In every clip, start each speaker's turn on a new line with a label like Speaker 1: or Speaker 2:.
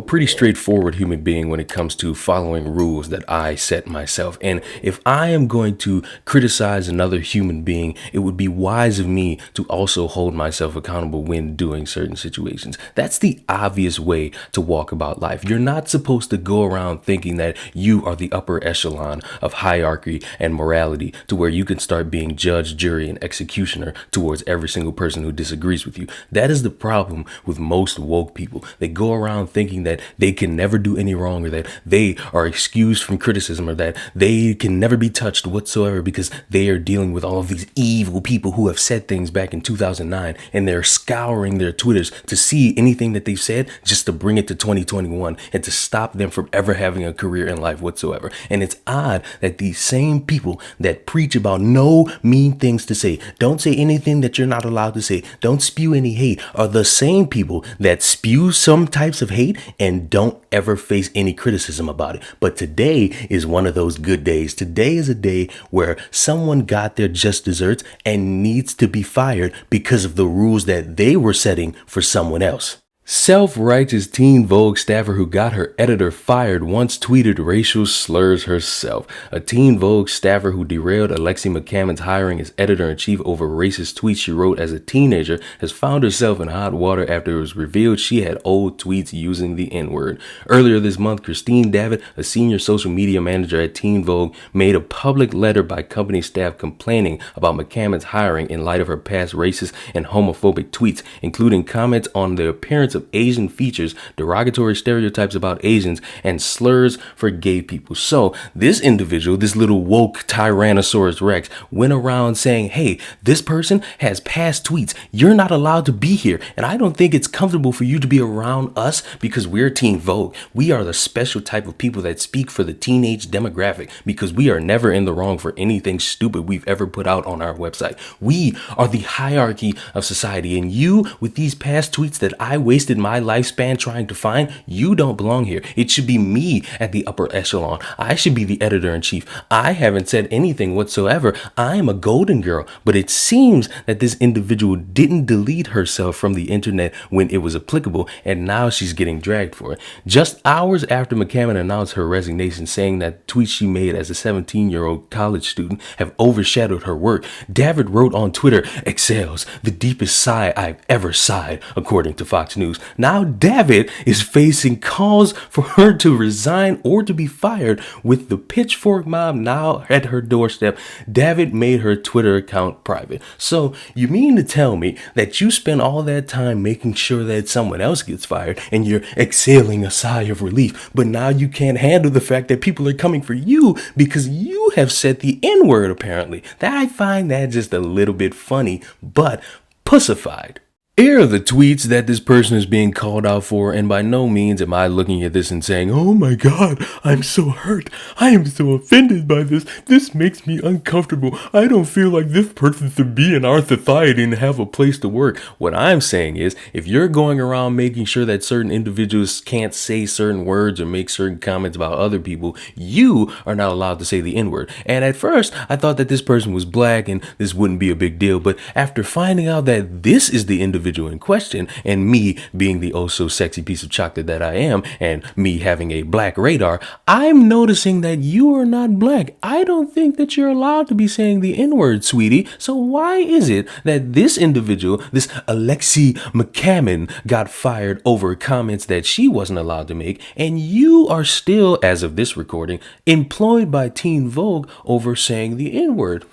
Speaker 1: pretty straightforward human being when it comes to following rules that I set myself. And if I am going to criticize another human being, it would be wise of me to also hold myself accountable when doing certain situations. That's the obvious way to walk about life. You're not supposed to go around thinking that you are the upper echelon of hierarchy and morality to where you can start being judge, jury, and executioner towards every single person who disagrees with you. That is the problem with most woke people. They go around thinking that they can never do any wrong, or that they are excused from criticism, or that they can never be touched whatsoever because they are dealing with all of these evil people who have said things back in 2009, and they're scouring their Twitters to see anything that they've said just to bring it to 2021 and to stop them from ever having a career in life whatsoever. And it's odd that these same people that preach about no mean things to say, don't say anything that you're not allowed to say, don't spew any hate, are the same people that spew some types of hate and don't ever face any criticism about it. But today is one of those good days. Today is a day where someone got their just desserts and needs to be fired because of the rules that they were setting for someone else. Self-righteous teen Vogue staffer who got her editor fired once tweeted racial slurs herself. A teen Vogue staffer who derailed Alexi McCammon's hiring as editor-in-chief over racist tweets she wrote as a teenager has found herself in hot water after it was revealed she had old tweets using the N-word. Earlier this month, Christine Davitt, a senior social media manager at Teen Vogue, made a public letter by company staff complaining about McCammon's hiring in light of her past racist and homophobic tweets, including comments on the appearance of Asian features, derogatory stereotypes about Asians, and slurs for gay people. So this individual, this little woke Tyrannosaurus Rex, went around saying, hey, this person has past tweets. You're not allowed to be here. And I don't think it's comfortable for you to be around us because we're Teen Vogue. We are the special type of people that speak for the teenage demographic because we are never in the wrong for anything stupid we've ever put out on our website. We are the hierarchy of society, and you, with these past tweets that I wasted my lifespan trying to find, you don't belong here. It should be me at the upper echelon. I should be the editor-in-chief. I haven't said anything whatsoever. I am a golden girl. But it seems that this individual didn't delete herself from the internet when it was applicable, and now she's getting dragged for it. Just hours after McCammon announced her resignation, saying that tweets she made as a 17-year-old college student have overshadowed her work, David wrote on Twitter, "Exhales, the deepest sigh I've ever sighed," according to Fox News. Now David is facing calls for her to resign or to be fired with the pitchfork mob now at her doorstep. David made her Twitter account private. So you mean to tell me that you spend all that time making sure that someone else gets fired and you're exhaling a sigh of relief, but now you can't handle the fact that people are coming for you because you have said the N-word apparently. I find that just a little bit funny, but pussified. Here are the tweets that this person is being called out for, and by no means am I looking at this and saying, oh my God, I'm so hurt. I am so offended by this. This makes me uncomfortable. I don't feel like this person should be in our society and have a place to work. What I'm saying is, if you're going around making sure that certain individuals can't say certain words or make certain comments about other people, you are not allowed to say the N-word. And at first, I thought that this person was black and this wouldn't be a big deal. But after finding out that this is the individual in question, and me being the oh so sexy piece of chocolate that I am, and me having a black radar, I'm noticing that you are not black. I don't think that you're allowed to be saying the N-word, sweetie. So why is it that this individual, this Alexi McCammon, got fired over comments that she wasn't allowed to make, and you are still, as of this recording, employed by Teen Vogue over saying the N-word?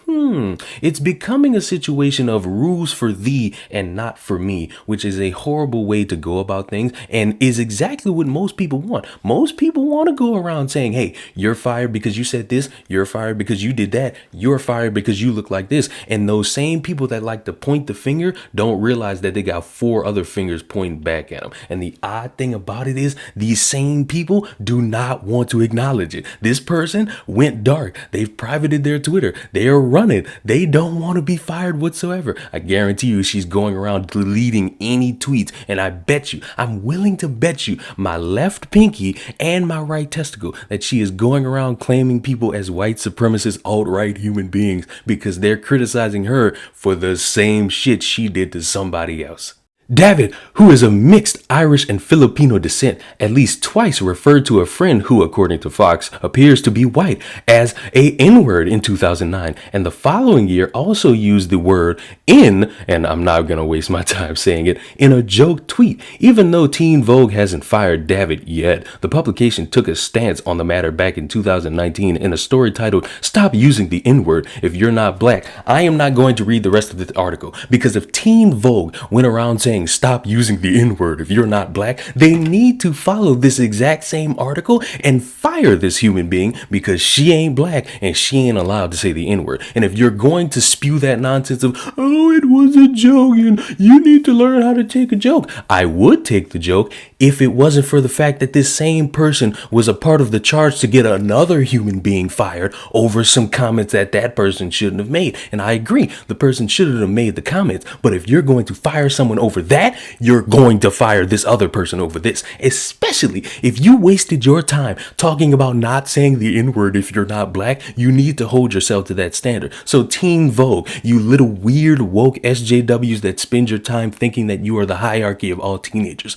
Speaker 1: It's becoming a situation of rules for thee and not for me, which is a horrible way to go about things and is exactly what most people want. Most people want to go around saying, hey, you're fired because you said this, you're fired because you did that, you're fired because you look like this. And those same people that like to point the finger don't realize that they got 4 other fingers pointing back at them. And the odd thing about it is these same people do not want to acknowledge it. This person went dark. They've privated their Twitter. They are running. They don't want to be fired whatsoever. I guarantee you she's going around deleting any tweets, and I'm willing to bet you my left pinky and my right testicle that she is going around claiming people as white supremacist alt-right human beings because they're criticizing her for the same shit she did to somebody else. David, who is of mixed Irish and Filipino descent, at least twice referred to a friend who, according to Fox, appears to be white as a N-word in 2009, and the following year also used the word in, and I'm not going to waste my time saying it, in a joke tweet. Even though Teen Vogue hasn't fired David yet, the publication took a stance on the matter back in 2019 in a story titled, "Stop Using the N-word If You're Not Black." I am not going to read the rest of the article, because if Teen Vogue went around saying stop using the N-word if you're not black, they need to follow this exact same article and fire this human being because she ain't black and she ain't allowed to say the N-word. And if you're going to spew that nonsense of, oh, it was a joke and you need to learn how to take a joke, I would take the joke if it wasn't for the fact that this same person was a part of the charge to get another human being fired over some comments that that person shouldn't have made. And I agree, the person shouldn't have made the comments, but if you're going to fire someone over that, you're going to fire this other person over this, especially if you wasted your time talking about not saying the N-word if you're not black. You need to hold yourself to that standard. So Teen Vogue, you little weird woke SJWs that spend your time thinking that you are the hierarchy of all teenagers,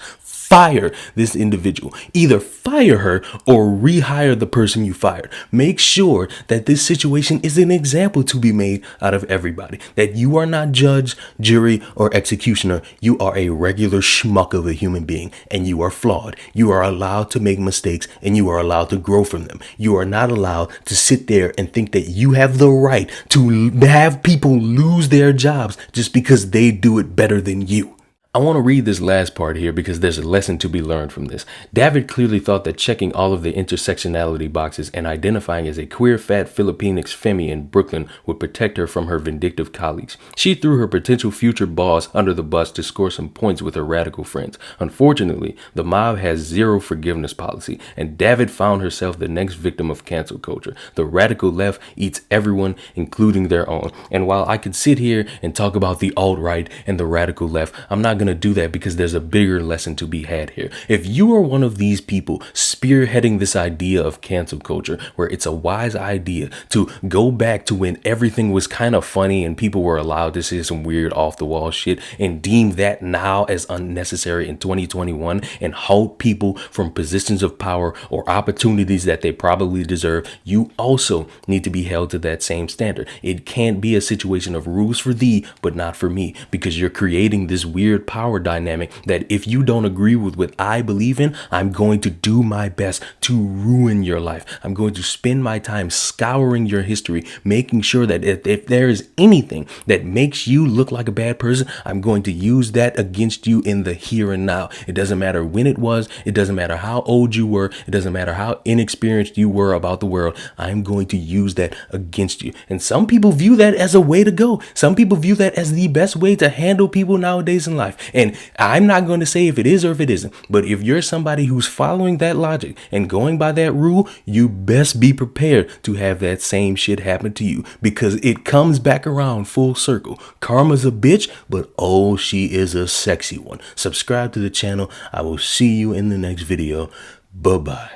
Speaker 1: fire this individual. Either fire her or rehire the person you fired. Make sure that this situation is an example to be made out of everybody. That you are not judge, jury, or executioner. You are a regular schmuck of a human being, and you are flawed. You are allowed to make mistakes, and you are allowed to grow from them. You are not allowed to sit there and think that you have the right to have people lose their jobs just because they do it better than you. I want to read this last part here because there's a lesson to be learned from this. David clearly thought that checking all of the intersectionality boxes and identifying as a queer fat Filipinx femme in Brooklyn would protect her from her vindictive colleagues. She threw her potential future boss under the bus to score some points with her radical friends. Unfortunately, the mob has zero forgiveness policy, and David found herself the next victim of cancel culture. The radical left eats everyone, including their own. And while I could sit here and talk about the alt-right and the radical left, I'm not going to do that because there's a bigger lesson to be had here. If you are one of these people spearheading this idea of cancel culture, where it's a wise idea to go back to when everything was kind of funny and people were allowed to say some weird off the wall shit and deem that now as unnecessary in 2021 and halt people from positions of power or opportunities that they probably deserve, you also need to be held to that same standard. It can't be a situation of rules for thee, but not for me, because you're creating this weird power dynamic that if you don't agree with what I believe in, I'm going to do my best to ruin your life. I'm going to spend my time scouring your history, making sure that if there is anything that makes you look like a bad person, I'm going to use that against you in the here and now. It doesn't matter when it was. It doesn't matter how old you were. It doesn't matter how inexperienced you were about the world. I'm going to use that against you. And some people view that as a way to go. Some people view that as the best way to handle people nowadays in life. And I'm not going to say if it is or if it isn't, but if you're somebody who's following that logic and going by that rule, you best be prepared to have that same shit happen to you, because it comes back around full circle. Karma's a bitch, but oh, she is a sexy one. Subscribe to the channel. I will see you in the next video. Bye-bye.